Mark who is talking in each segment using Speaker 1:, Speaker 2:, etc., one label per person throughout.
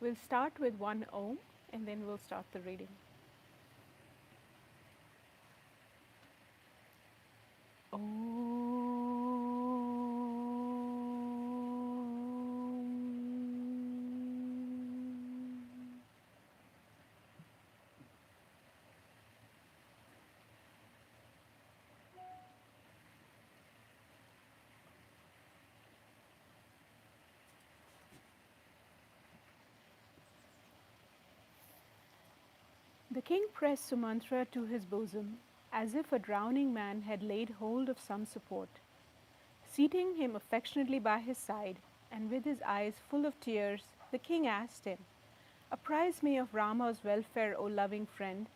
Speaker 1: We'll start with one Om and then we'll start the reading. Om. The king pressed Sumantra to his bosom, as if a drowning man had laid hold of some support. Seating him affectionately by his side, and with his eyes full of tears, the king asked him, "Apprise me of Rama's welfare, O loving friend.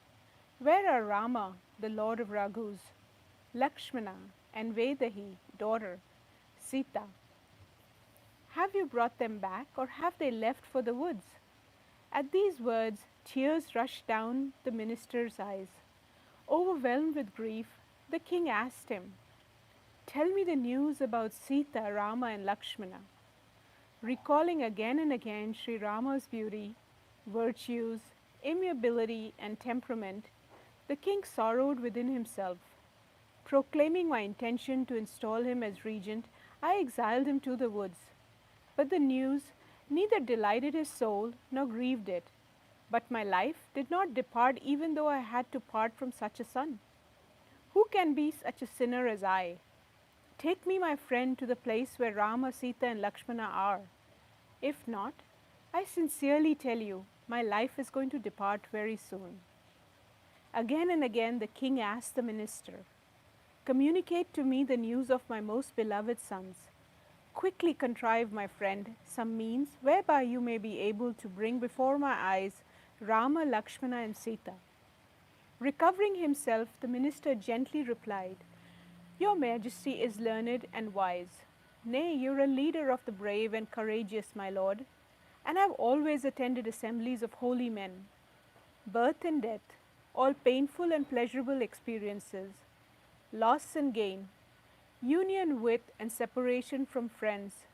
Speaker 1: Where are Rama, the lord of Raghus, Lakshmana, and Vedahi, daughter, Sita? Have you brought them back, or have they left for the woods?" At these words, tears rushed down the minister's eyes. Overwhelmed with grief, the king asked him, "Tell me the news about Sita, Rama, and Lakshmana." Recalling again and again Sri Rama's beauty, virtues, amiability, and temperament, the king sorrowed within himself. Proclaiming my intention to install him as regent, I exiled him to the woods. But the news neither delighted his soul nor grieved it. But my life did not depart even though I had to part from such a son. Who can be such a sinner as I? Take me, my friend, to the place where Rama, Sita, and Lakshmana are. If not, I sincerely tell you, my life is going to depart very soon. Again and again the king asked the minister, "Communicate to me the news of my most beloved sons. Quickly contrive, my friend, some means whereby you may be able to bring before my eyes Rama, Lakshmana, and Sita." Recovering himself, the minister gently replied, "Your Majesty is learned and wise. Nay, you are a leader of the brave and courageous, my lord, and have always attended assemblies of holy men. Birth and death, all painful and pleasurable experiences, loss and gain, union with and separation from friends,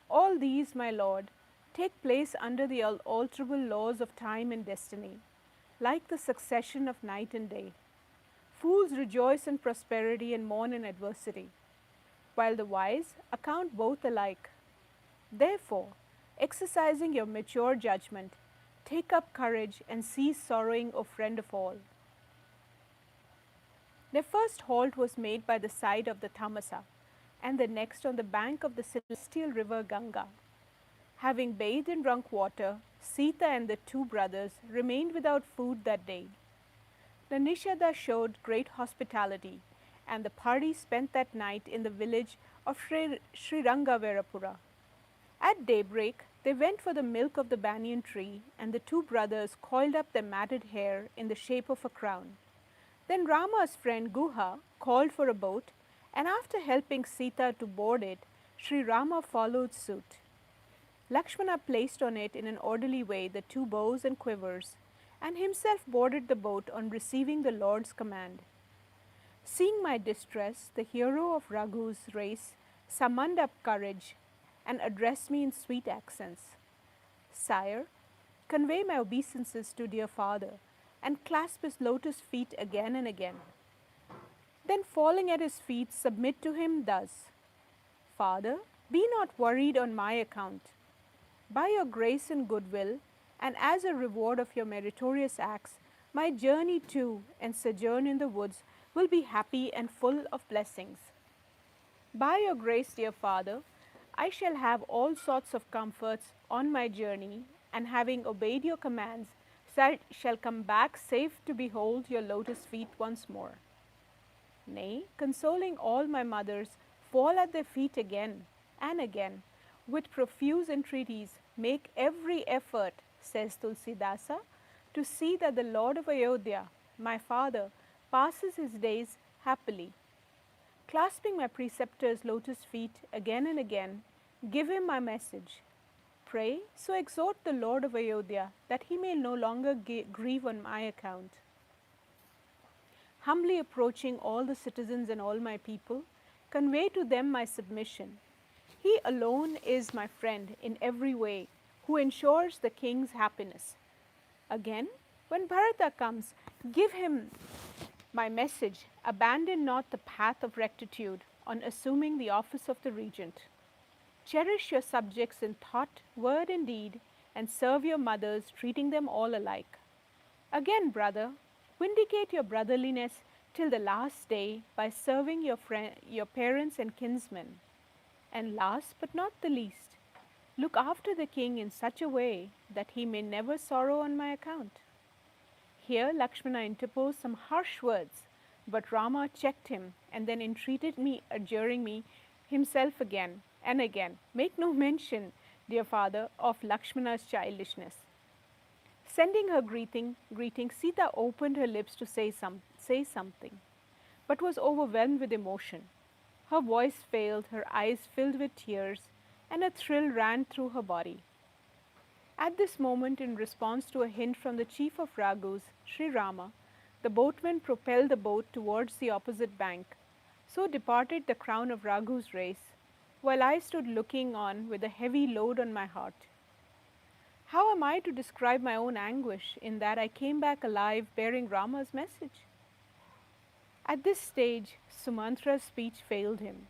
Speaker 1: all these, my lord, take place under the unalterable laws of time and destiny, like the succession of night and day. Fools rejoice in prosperity and mourn in adversity, while the wise account both alike. Therefore, exercising your mature judgment, take up courage and cease sorrowing, O friend of all." Their first halt was made by the side of the Tamasa, and the next on the bank of the celestial river Ganga. Having bathed and drunk water, Sita and the two brothers remained without food that day. The Nishada showed great hospitality, and the party spent that night in the village of Srirangaverapura. At daybreak, they went for the milk of the banyan tree, and the two brothers coiled up their matted hair in the shape of a crown. Then Rama's friend Guha called for a boat, and after helping Sita to board it, Sri Rama followed suit. Lakshmana placed on it in an orderly way the two bows and quivers, and himself boarded the boat on receiving the Lord's command. Seeing my distress, the hero of Raghu's race summoned up courage and addressed me in sweet accents. "Sire, convey my obeisances to dear father," and clasp his lotus feet again and again. Then falling at his feet, submit to him thus: "Father, be not worried on my account. By your grace and goodwill, and as a reward of your meritorious acts, my journey to and sojourn in the woods will be happy and full of blessings. By your grace, dear Father, I shall have all sorts of comforts on my journey, and having obeyed your commands, shall come back safe to behold your lotus feet once more. Nay, consoling all my mothers, fall at their feet again and again, with profuse entreaties, make every effort," says Tulsidasa, "to see that the Lord of Ayodhya, my father, passes his days happily. Clasping my preceptor's lotus feet again and again, give him my message. Pray, so exhort the Lord of Ayodhya that he may no longer grieve on my account." Humbly approaching all the citizens and all my people, convey to them my submission. He alone is my friend in every way, who ensures the king's happiness. Again, when Bharata comes, give him my message, abandon not the path of rectitude on assuming the office of the regent. Cherish your subjects in thought, word, and deed, and serve your mothers, treating them all alike. Again, brother, vindicate your brotherliness till the last day by serving your parents and kinsmen. And last but not the least, look after the king in such a way that he may never sorrow on my account. Here Lakshmana interposed some harsh words, but Rama checked him and then entreated me, adjuring me himself again and again, make no mention, dear father, of Lakshmana's childishness. Sending her greeting, Sita opened her lips to say something, but was overwhelmed with emotion. Her voice failed, her eyes filled with tears, and a thrill ran through her body. At this moment, in response to a hint from the chief of Raghus, Sri Rama, the boatman propelled the boat towards the opposite bank. So departed the crown of Raghu's race, while I stood looking on with a heavy load on my heart. How am I to describe my own anguish in that I came back alive bearing Rama's message? At this stage, Sumantra's speech failed him.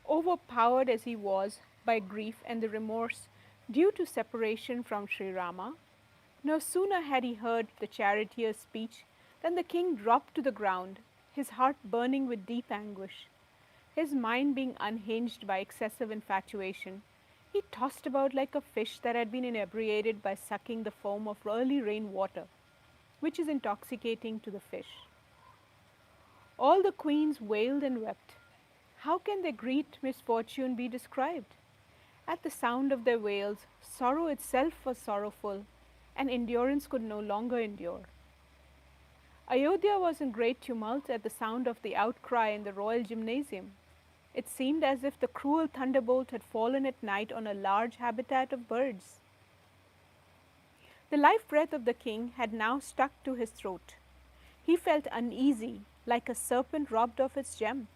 Speaker 1: Overpowered as he was by grief and the remorse due to separation from Sri Rama, no sooner had he heard the charioteer's speech than the king dropped to the ground, his heart burning with deep anguish. His mind being unhinged by excessive infatuation, he tossed about like a fish that had been inebriated by sucking the foam of early rain water, which is intoxicating to the fish. All the queens wailed and wept. How can their great misfortune be described? At the sound of their wails, sorrow itself was sorrowful, and endurance could no longer endure. Ayodhya was in great tumult at the sound of the outcry in the royal gymnasium. It seemed as if the cruel thunderbolt had fallen at night on a large habitat of birds. The life breath of the king had now stuck to his throat. He felt uneasy, like a serpent robbed of its gem.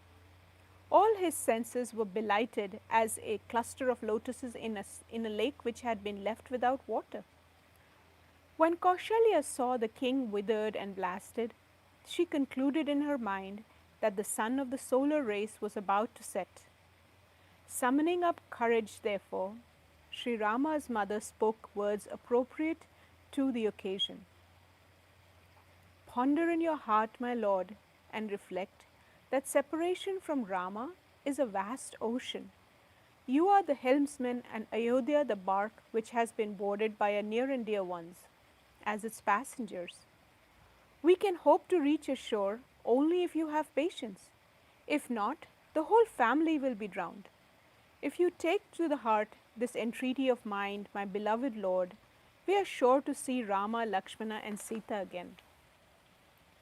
Speaker 1: All his senses were belighted as a cluster of lotuses in a lake which had been left without water. When Kaushalya saw the king withered and blasted, she concluded in her mind that the sun of the solar race was about to set. Summoning up courage, therefore, Sri Rama's mother spoke words appropriate to the occasion. Ponder in your heart, my lord, and reflect that separation from Rama is a vast ocean. You are the helmsman and Ayodhya the bark which has been boarded by our near and dear ones as its passengers. We can hope to reach ashore only if you have patience. If not, the whole family will be drowned. If you take to the heart this entreaty of mine, my beloved lord, we are sure to see Rama, Lakshmana and Sita again.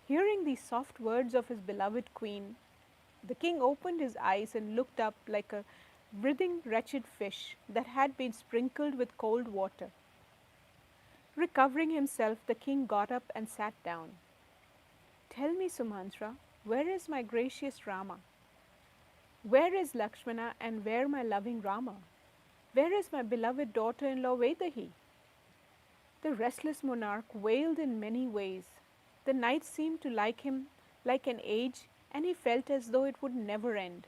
Speaker 1: Hearing these soft words of his beloved queen, the king opened his eyes and looked up like a writhing, wretched fish that had been sprinkled with cold water. Recovering himself, the king got up and sat down. Tell me, Sumantra, where is my gracious Rama? Where is Lakshmana and where my loving Rama? Where is my beloved daughter-in-law Vaidehi? The restless monarch wailed in many ways. The night seemed to like him like an age, and he felt as though it would never end.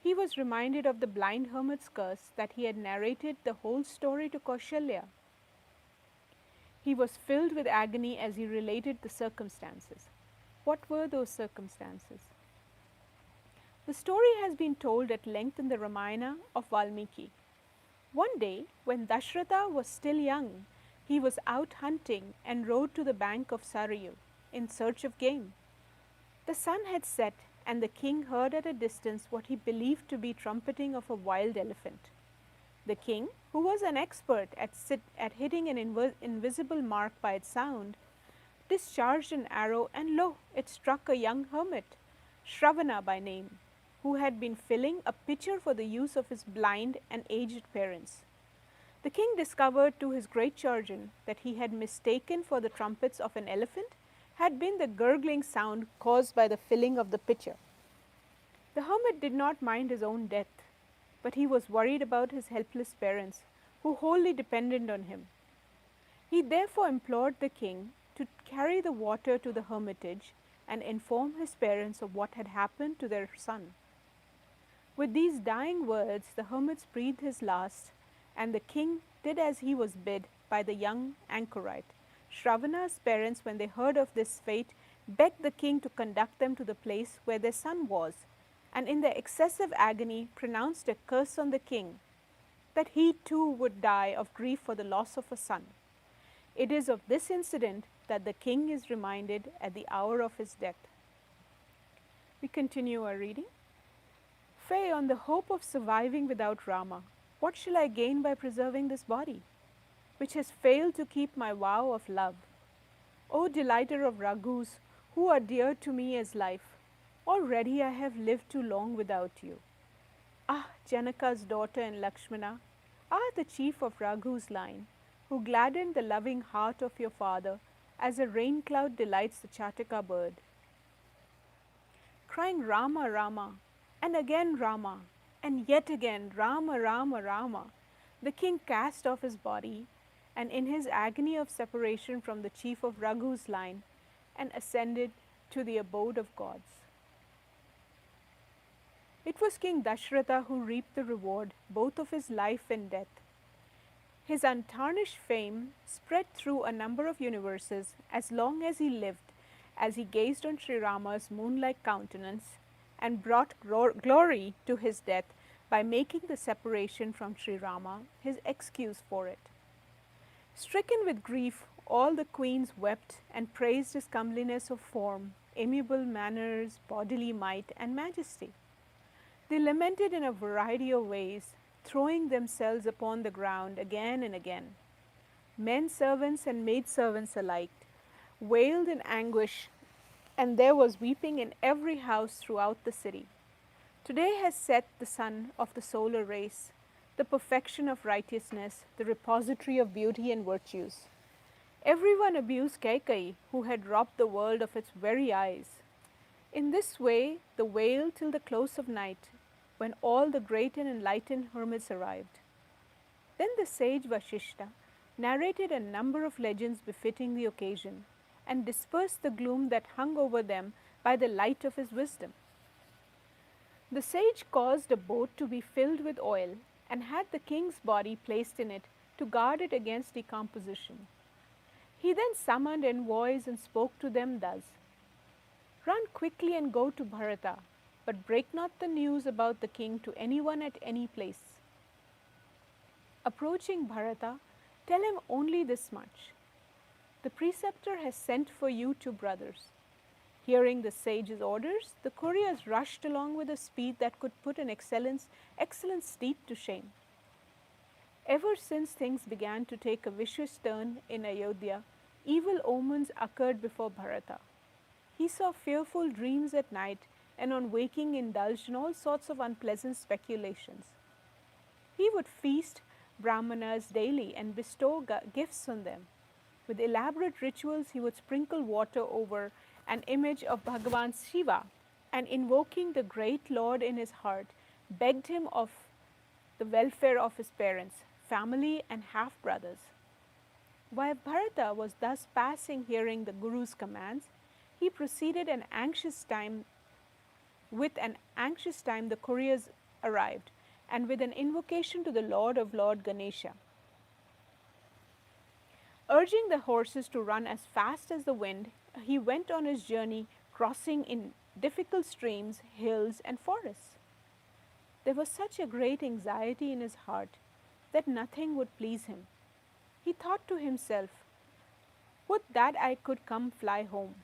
Speaker 1: He was reminded of the blind hermit's curse that he had narrated the whole story to Kaushalya. He was filled with agony as he related the circumstances. What were those circumstances? The story has been told at length in the Ramayana of Valmiki. One day, when Dashratha was still young, he was out hunting and rode to the bank of Sarayu in search of game. The sun had set, and the king heard at a distance what he believed to be trumpeting of a wild elephant. The king, who was an expert at hitting an invisible mark by its sound, discharged an arrow, and lo, it struck a young hermit, Shravana by name, who had been filling a pitcher for the use of his blind and aged parents. The king discovered to his great chagrin that he had mistaken for the trumpets of an elephant had been the gurgling sound caused by the filling of the pitcher. The hermit did not mind his own death, but he was worried about his helpless parents, who wholly depended on him. He therefore implored the king to carry the water to the hermitage and inform his parents of what had happened to their son. With these dying words, the hermit breathed his last, and the king did as he was bid by the young anchorite. Shravana's parents, when they heard of this fate, begged the king to conduct them to the place where their son was, and in their excessive agony pronounced a curse on the king, that he too would die of grief for the loss of a son. It is of this incident that the king is reminded at the hour of his death. We continue our reading. Fay, on the hope of surviving without Rama, what shall I gain by preserving this body, which has failed to keep my vow of love? O delighter of Raghus, who are dear to me as life, already I have lived too long without you. Ah, Janaka's daughter and Lakshmana, ah, the chief of Raghu's line, who gladdened the loving heart of your father as a rain cloud delights the Chataka bird. Crying Rama, Rama, and again Rama, and yet again Rama, Rama, Rama, the king cast off his body, and in his agony of separation from the chief of Raghu's line, and ascended to the abode of gods. It was King Dashratha who reaped the reward both of his life and death. His untarnished fame spread through a number of universes as long as he lived, as he gazed on Sri Rama's moon-like countenance, and brought glory to his death by making the separation from Sri Rama his excuse for it. Stricken with grief, all the queens wept and praised his comeliness of form, amiable manners, bodily might, and majesty. They lamented in a variety of ways, throwing themselves upon the ground again and again. Men servants and maid servants alike wailed in anguish, and there was weeping in every house throughout the city. Today has set the sun of the solar race, the perfection of righteousness, the repository of beauty and virtues. Everyone abused Kaikeyi, who had robbed the world of its very eyes. In this way, the wail till the close of night, when all the great and enlightened hermits arrived. Then the sage Vashishta narrated a number of legends befitting the occasion, and dispersed the gloom that hung over them by the light of his wisdom. The sage caused a boat to be filled with oil, and had the king's body placed in it to guard it against decomposition. He then summoned envoys and spoke to them thus: Run quickly and go to Bharata, but break not the news about the king to anyone at any place. Approaching Bharata, tell him only this much: the preceptor has sent for you two brothers. Hearing the sage's orders, the couriers rushed along with a speed that could put an excellent steed to shame. Ever since things began to take a vicious turn in Ayodhya, evil omens occurred before Bharata. He saw fearful dreams at night, and on waking indulged in all sorts of unpleasant speculations. He would feast brahmanas daily and bestow gifts on them. With elaborate rituals, he would sprinkle water over an image of Bhagavan Shiva, and invoking the great Lord in his heart, begged him of the welfare of his parents, family, and half-brothers. While Bharata was thus passing hearing the Guru's commands, he proceeded with an anxious time the couriers arrived, and with an invocation to the Lord of Lord Ganesha. Urging the horses to run as fast as the wind, he went on his journey, crossing in difficult streams, hills, and forests. There was such a great anxiety in his heart that nothing would please him. He thought to himself, would that I could come fly home.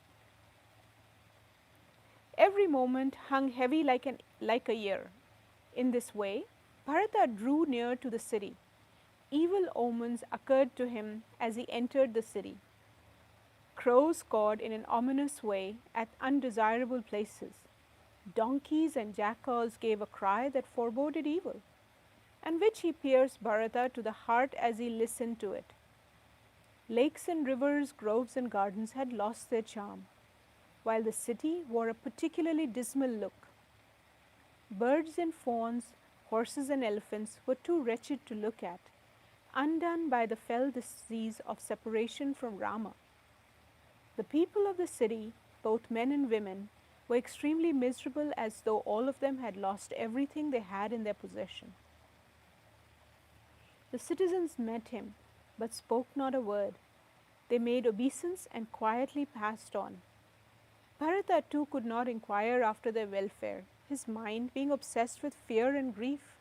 Speaker 1: Every moment hung heavy like a year. In this way, Bharata drew near to the city. Evil omens occurred to him as he entered the city. Crows cawed in an ominous way at undesirable places. Donkeys and jackals gave a cry that foreboded evil, and which he pierced Bharata to the heart as he listened to it. Lakes and rivers, groves and gardens had lost their charm, while the city wore a particularly dismal look. Birds and fawns, horses and elephants were too wretched to look at. undone by the fell disease of separation from Rama. The people of the city, both men and women, were extremely miserable as though all of them had lost everything they had in their possession. The citizens met him, but spoke not a word. They made obeisance and quietly passed on. Bharata too could not inquire after their welfare, his mind being obsessed with fear and grief.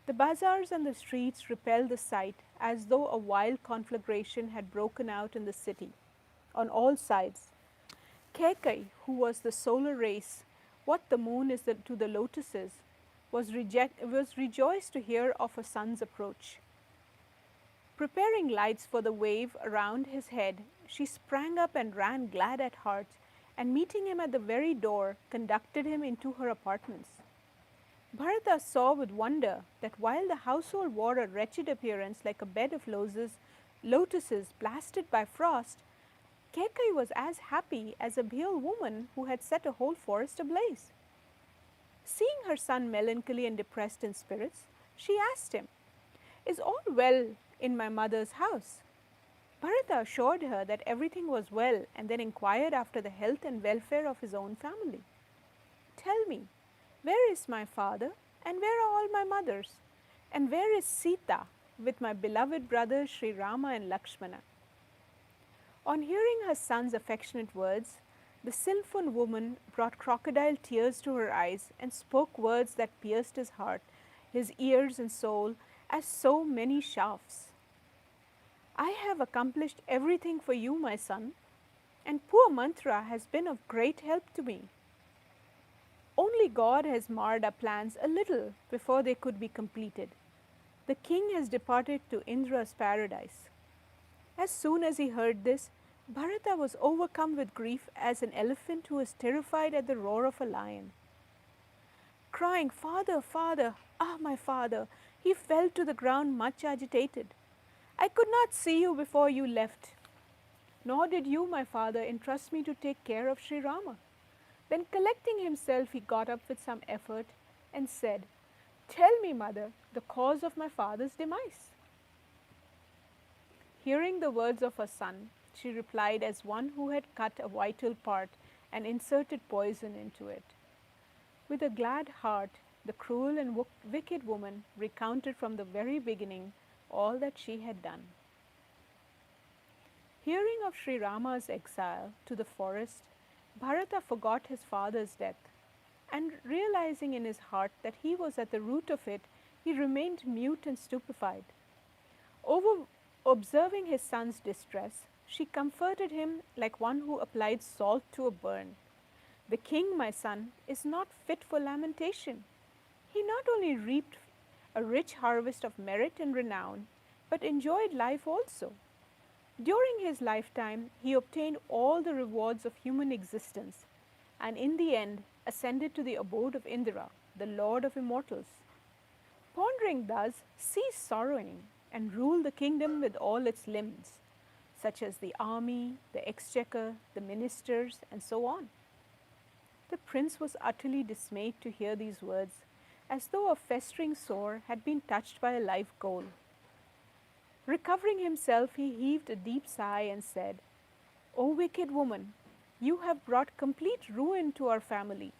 Speaker 1: The bazaars and the streets repelled the sight as though a wild conflagration had broken out in the city. On all sides, Kekai, who was the solar race, what the moon is to the lotuses, was rejoiced to hear of her son's approach. Preparing lights for the wave around his head, she sprang up and ran glad at heart, and meeting him at the very door, conducted him into her apartments. Bharata saw with wonder that while the household wore a wretched appearance like a bed of lotuses blasted by frost, Kekai was as happy as a pale woman who had set a whole forest ablaze. Seeing her son melancholy and depressed in spirits, she asked him, "Is all well in my mother's house?" Bharata assured her that everything was well and then inquired after the health and welfare of his own family. "Tell me, where is my father and where are all my mothers? And where is Sita with my beloved brothers Sri Rama and Lakshmana?" On hearing her son's affectionate words, the sinful woman brought crocodile tears to her eyes and spoke words that pierced his heart, his ears and soul as so many shafts. "I have accomplished everything for you, my son, and poor Mantra has been of great help to me. Only God has marred our plans a little before they could be completed. The king has departed to Indra's paradise." As soon as he heard this, Bharata was overcome with grief as an elephant who is terrified at the roar of a lion. Crying, "Father, father, ah, my father," he fell to the ground much agitated. "I could not see you before you left, nor did you, my father, entrust me to take care of Sri Rama." Then collecting himself, he got up with some effort and said, "Tell me, mother, the cause of my father's demise." Hearing the words of her son, she replied as one who had cut a vital part and inserted poison into it. With a glad heart, the cruel and wicked woman recounted from the very beginning all that she had done. Hearing of Sri Rama's exile to the forest, Bharata forgot his father's death, and realizing in his heart that he was at the root of it, he remained mute and stupefied. Observing his son's distress, she comforted him like one who applied salt to a burn. "The king, my son, is not fit for lamentation. He not only reaped a rich harvest of merit and renown, but enjoyed life also. During his lifetime, he obtained all the rewards of human existence, and in the end ascended to the abode of Indra, the lord of immortals. Pondering thus, cease sorrowing and rule the kingdom with all its limbs, such as the army, the exchequer, the ministers, and so on." The prince was utterly dismayed to hear these words, as though a festering sore had been touched by a live coal. Recovering himself, he heaved a deep sigh and said, "O wicked woman, you have brought complete ruin to our family.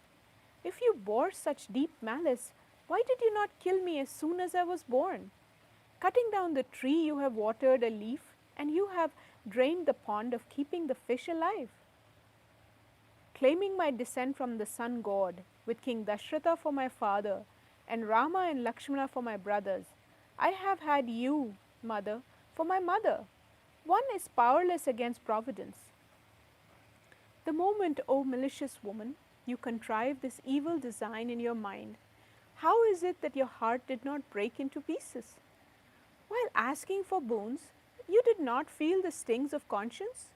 Speaker 1: If you bore such deep malice, why did you not kill me as soon as I was born? Cutting down the tree, you have watered a leaf, and you have drained the pond of keeping the fish alive. Claiming my descent from the sun god, with King Dashratha for my father, and Rama and Lakshmana for my brothers, I have had you, mother, for my mother. One is powerless against providence. The moment, O malicious woman, you contrived this evil design in your mind, how is it that your heart did not break into pieces? While asking for boons, you did not feel the stings of conscience?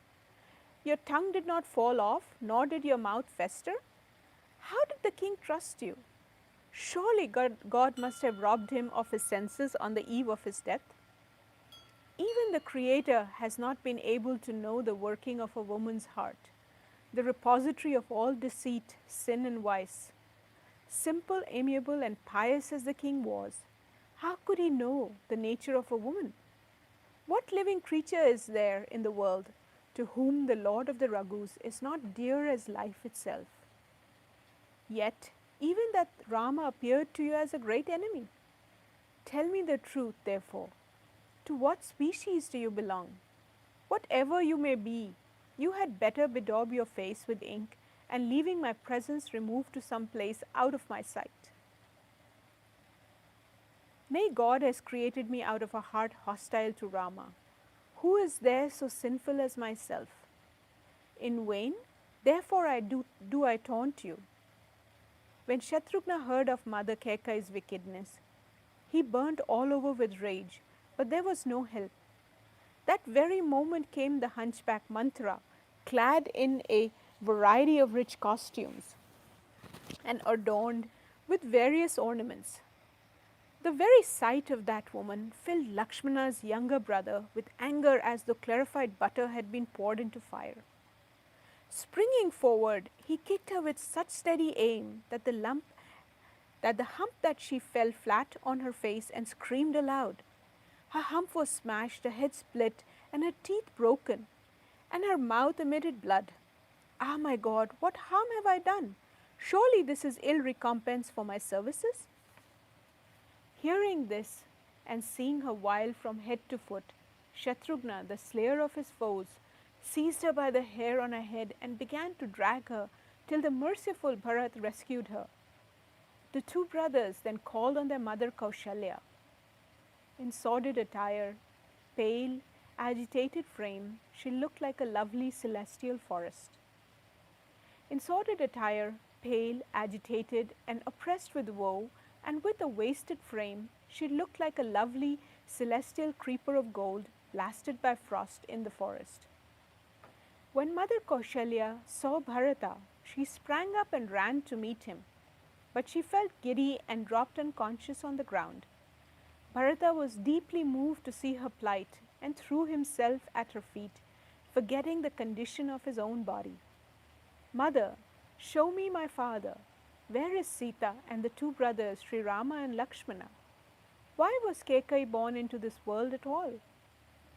Speaker 1: Your tongue did not fall off, nor did your mouth fester? How did the king trust you? Surely God must have robbed him of his senses on the eve of his death. Even the Creator has not been able to know the working of a woman's heart, the repository of all deceit, sin, and vice. Simple, amiable, and pious as the king was, How could he know the nature of a woman? What living creature is there in the world to whom the Lord of the Raghus is not dear as life itself? Yet, even that Rama appeared to you as a great enemy. Tell me the truth, therefore. To what species do you belong? Whatever you may be, you had better bedaub your face with ink and leaving my presence remove to some place out of my sight. Nay, God has created me out of a heart hostile to Rama. Who is there so sinful as myself? In vain, therefore do I taunt you. When Shatrughna heard of Mother Kaikai's wickedness, he burnt all over with rage, but there was no help. That very moment came the hunchback Mantra, clad in a variety of rich costumes and adorned with various ornaments. The very sight of that woman filled Lakshmana's younger brother with anger as though clarified butter had been poured into fire. Springing forward, he kicked her with such steady aim that the hump that she fell flat on her face and screamed aloud. Her hump was smashed, her head split, and her teeth broken, and her mouth emitted blood. Ah, my God, what harm have I done? Surely this is ill recompense for my services? Hearing this and seeing her wild from head to foot, Shatrughna, the slayer of his foes, seized her by the hair on her head and began to drag her till the merciful Bharat rescued her. The two brothers then called on their mother Kaushalya. In sordid attire, pale, agitated frame, she looked like a lovely celestial forest. In sordid attire, pale, agitated, and oppressed with woe, and with a wasted frame, she looked like a lovely celestial creeper of gold blasted by frost in the forest. When Mother Kaushalya saw Bharata, she sprang up and ran to meet him, but she felt giddy and dropped unconscious on the ground. Bharata was deeply moved to see her plight and threw himself at her feet, forgetting the condition of his own body. Mother, show me my father. Where is Sita and the two brothers, Sri Rama and Lakshmana? Why was Kekai born into this world at all?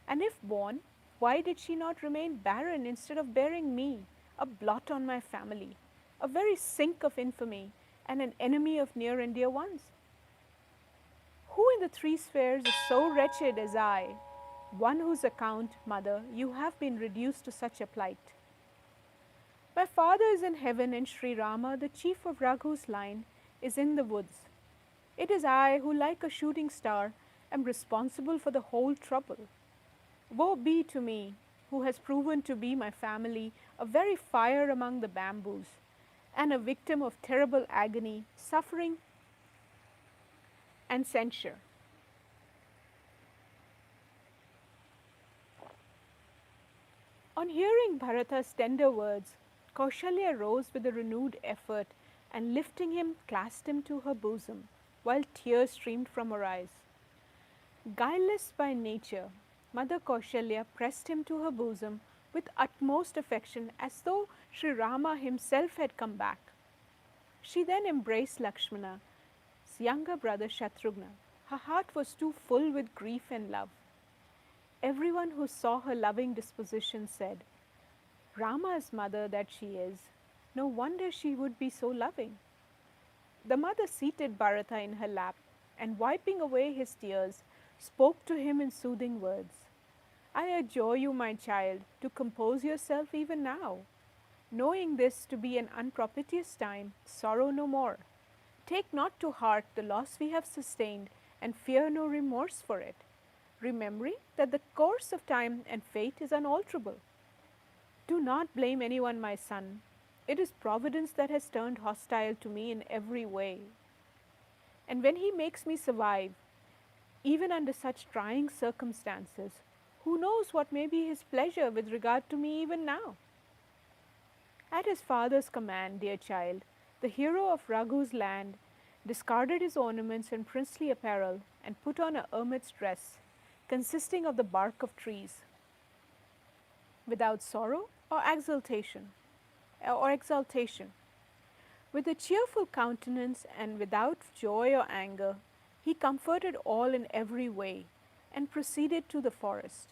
Speaker 1: And if born, why did she not remain barren instead of bearing me, a blot on my family, a very sink of infamy, and an enemy of near and dear ones? Who in the three spheres is so wretched as I, one whose account, mother, you have been reduced to such a plight? My father is in heaven, and Sri Rama, the chief of Raghu's line, is in the woods. It is I who, like a shooting star, am responsible for the whole trouble. Woe be to me, who has proven to be my family a very fire among the bamboos, and a victim of terrible agony, suffering, and censure. On hearing Bharata's tender words, Kaushalya rose with a renewed effort and lifting him, clasped him to her bosom, while tears streamed from her eyes. Guileless by nature, Mother Kaushalya pressed him to her bosom with utmost affection as though Sri Rama himself had come back. She then embraced Lakshmana's younger brother Shatrughna. Her heart was too full with grief and love. Everyone who saw her loving disposition said, Rama's mother that she is, no wonder she would be so loving. The mother seated Bharata in her lap and wiping away his tears, spoke to him in soothing words. I adjure you, my child, to compose yourself even now. Knowing this to be an unpropitious time, sorrow no more. Take not to heart the loss we have sustained, and fear no remorse for it, remembering that the course of time and fate is unalterable. Do not blame anyone, my son. It is Providence that has turned hostile to me in every way. And when He makes me survive, even under such trying circumstances, who knows what may be His pleasure with regard to me even now? At his father's command, dear child, the hero of Raghu's land discarded his ornaments and princely apparel and put on a hermit's dress, consisting of the bark of trees. Without sorrow or exaltation, with a cheerful countenance and without joy or anger, He comforted all in every way and proceeded to the forest.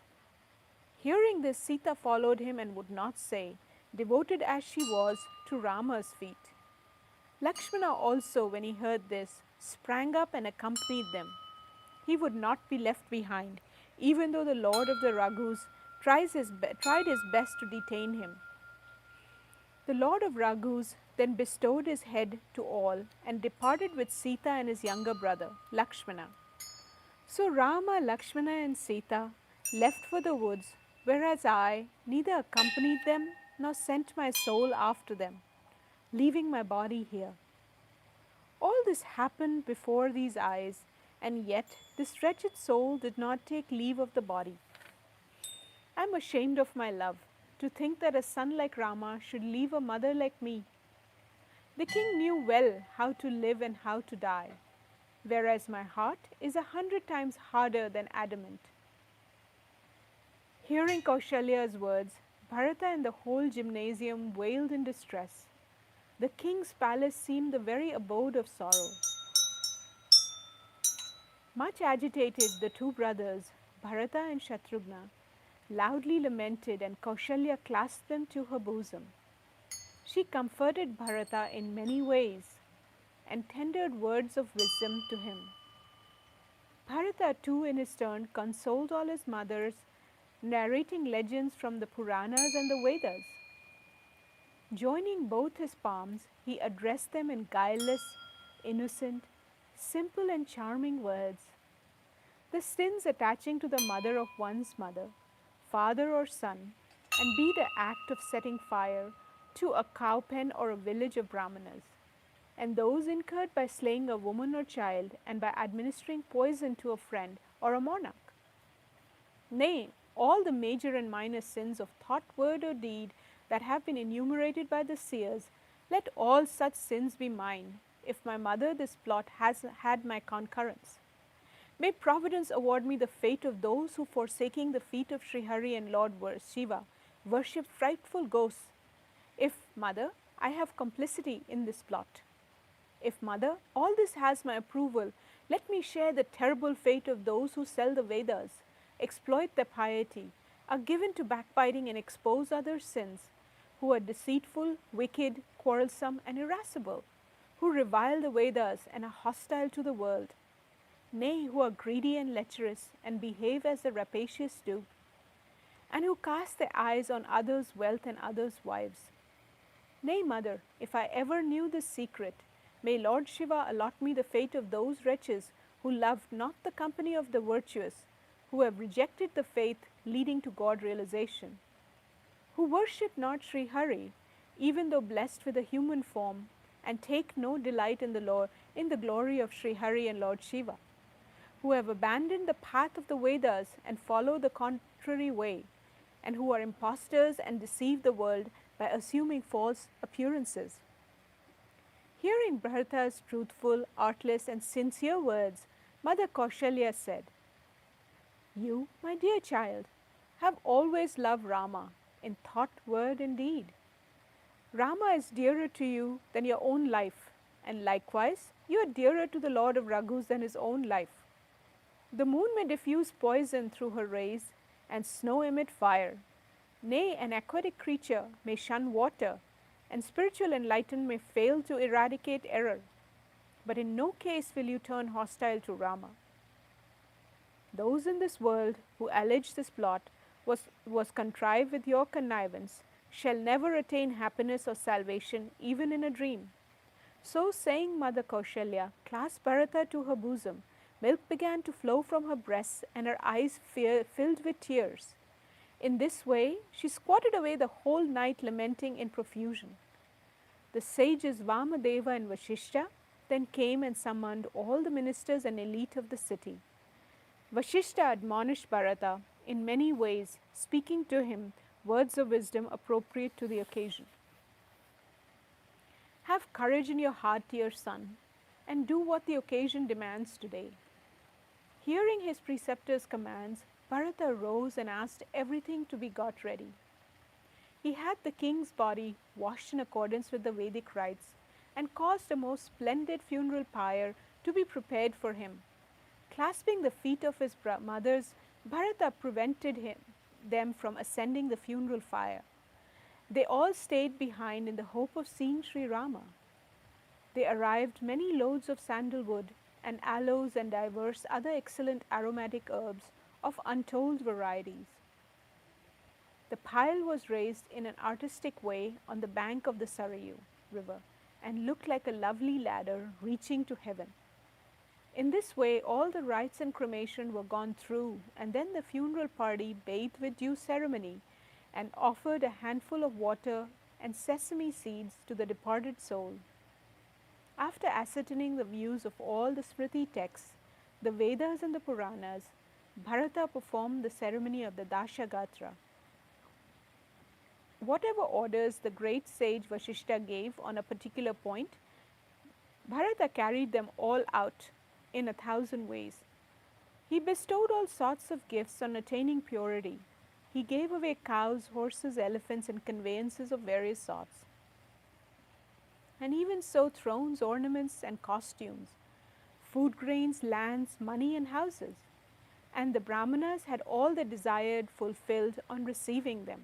Speaker 1: Hearing this, Sita followed him and would not say, devoted as she was to Rama's feet. Lakshmana also, when he heard this, sprang up and accompanied them. He would not be left behind, even though the Lord of the Raghus tried his best to detain him. The Lord of Raghus then bestowed his head to all and departed with Sita and his younger brother, Lakshmana. So Rama, Lakshmana, and Sita left for the woods, whereas I neither accompanied them nor sent my soul after them, leaving my body here. All this happened before these eyes, and yet this wretched soul did not take leave of the body. I am ashamed of my love, to think that a son like Rama should leave a mother like me. The king knew well how to live and how to die, whereas my heart is 100 times harder than adamant. Hearing Kaushalya's words, Bharata and the whole gymnasium wailed in distress. The king's palace seemed the very abode of sorrow. Much agitated, the two brothers, Bharata and Shatrughna, loudly lamented, and Kaushalya clasped them to her bosom. She comforted Bharata in many ways and tendered words of wisdom to him. Bharata too in his turn consoled all his mothers, narrating legends from the Puranas and the Vedas. Joining both his palms, he addressed them in guileless, innocent, simple and charming words. The sins attaching to the mother of one's mother, father or son, and be the act of setting fire to a cow pen or a village of Brahmanas, and those incurred by slaying a woman or child and by administering poison to a friend or a monarch. Nay, all the major and minor sins of thought, word, or deed that have been enumerated by the seers, let all such sins be mine, if my mother this plot has had my concurrence. May Providence award me the fate of those who, forsaking the feet of Srihari and Lord Shiva, worship frightful ghosts. If, mother, I have complicity in this plot. If, mother, all this has my approval, let me share the terrible fate of those who sell the Vedas, exploit their piety, are given to backbiting and expose others' sins, who are deceitful, wicked, quarrelsome, and irascible, who revile the Vedas and are hostile to the world, nay, who are greedy and lecherous and behave as the rapacious do, and who cast their eyes on others' wealth and others' wives. Nay, mother, if I ever knew this secret, may Lord Shiva allot me the fate of those wretches who loved not the company of the virtuous, who have rejected the faith leading to God realization, who worship not Sri Hari, even though blessed with a human form, and take no delight in the glory of Sri Hari and Lord Shiva, who have abandoned the path of the Vedas and follow the contrary way, and who are impostors and deceive the world by assuming false appearances. Hearing Bharata's truthful, artless, and sincere words, Mother Kaushalya said, You, my dear child, have always loved Rama in thought, word, and deed. Rama is dearer to you than your own life, and likewise you are dearer to the Lord of Raghus than his own life. The moon may diffuse poison through her rays, and snow emit fire. Nay, an aquatic creature may shun water, and spiritual enlightenment may fail to eradicate error. But in no case will you turn hostile to Rama. Those in this world who allege this plot was contrived with your connivance shall never attain happiness or salvation even in a dream. So saying, Mother Kaushalya clasped Bharata to her bosom. Milk began to flow from her breasts and her eyes filled with tears. In this way, she squatted away the whole night lamenting in profusion. The sages Vamadeva and Vashishta then came and summoned all the ministers and elite of the city. Vashishta admonished Bharata in many ways, speaking to him words of wisdom appropriate to the occasion. Have courage in your heart, dear son, and do what the occasion demands today. Hearing his preceptor's commands, Bharata rose and asked everything to be got ready. He had the king's body washed in accordance with the Vedic rites and caused a most splendid funeral pyre to be prepared for him, Clasping the feet of his mothers, Bharata prevented them from ascending the funeral fire. They all stayed behind in the hope of seeing Sri Rama. They arrived many loads of sandalwood and aloes and divers other excellent aromatic herbs of untold varieties. The pile was raised in an artistic way on the bank of the Sarayu river and looked like a lovely ladder reaching to heaven. In this way, all the rites and cremation were gone through, and then the funeral party bathed with due ceremony and offered a handful of water and sesame seeds to the departed soul. After ascertaining the views of all the Smriti texts, the Vedas and the Puranas, Bharata performed the ceremony of the Dashagatra. Whatever orders the great sage Vashishta gave on a particular point, Bharata carried them all out in 1,000 ways. He bestowed all sorts of gifts on attaining purity. He gave away cows, horses, elephants, and conveyances of various sorts. And even so, thrones, ornaments, and costumes, food grains, lands, money, and houses. And the Brahmanas had all they desired fulfilled on receiving them.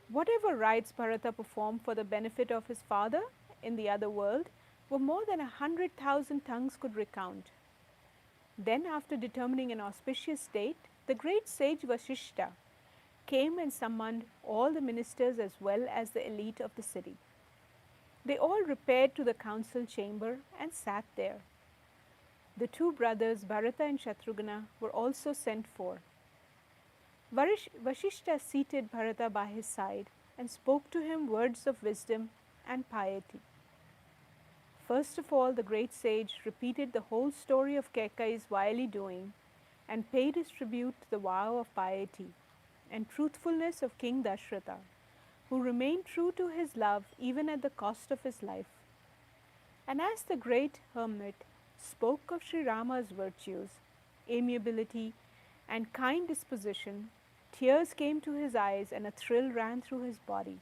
Speaker 1: Whatever rites Bharata performed for the benefit of his father in the other world were more than 100,000 tongues could recount. Then, after determining an auspicious date, the great sage Vashishta came and summoned all the ministers as well as the elite of the city. They all repaired to the council chamber and sat there. The two brothers, Bharata and Shatrughna, were also sent for. Vashishta seated Bharata by his side and spoke to him words of wisdom and piety. First of all, the great sage repeated the whole story of Kaikeyi's wily doing and paid his tribute to the vow of piety and truthfulness of King Dashratha, who remained true to his love even at the cost of his life. And as the great hermit spoke of Sri Rama's virtues, amiability, and kind disposition, tears came to his eyes and a thrill ran through his body.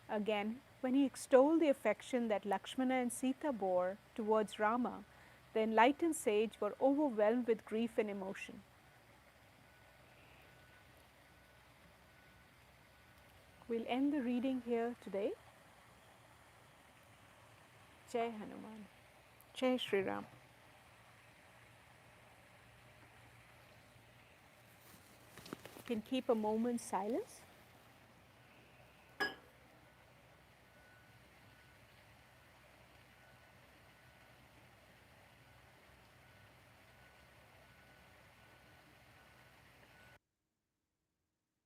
Speaker 1: Again, when he extolled the affection that Lakshmana and Sita bore towards Rama, the enlightened sage were overwhelmed with grief and emotion. We'll end the reading here today. Jai Hanuman. Jai Shri Ram. You can keep a moment's silence.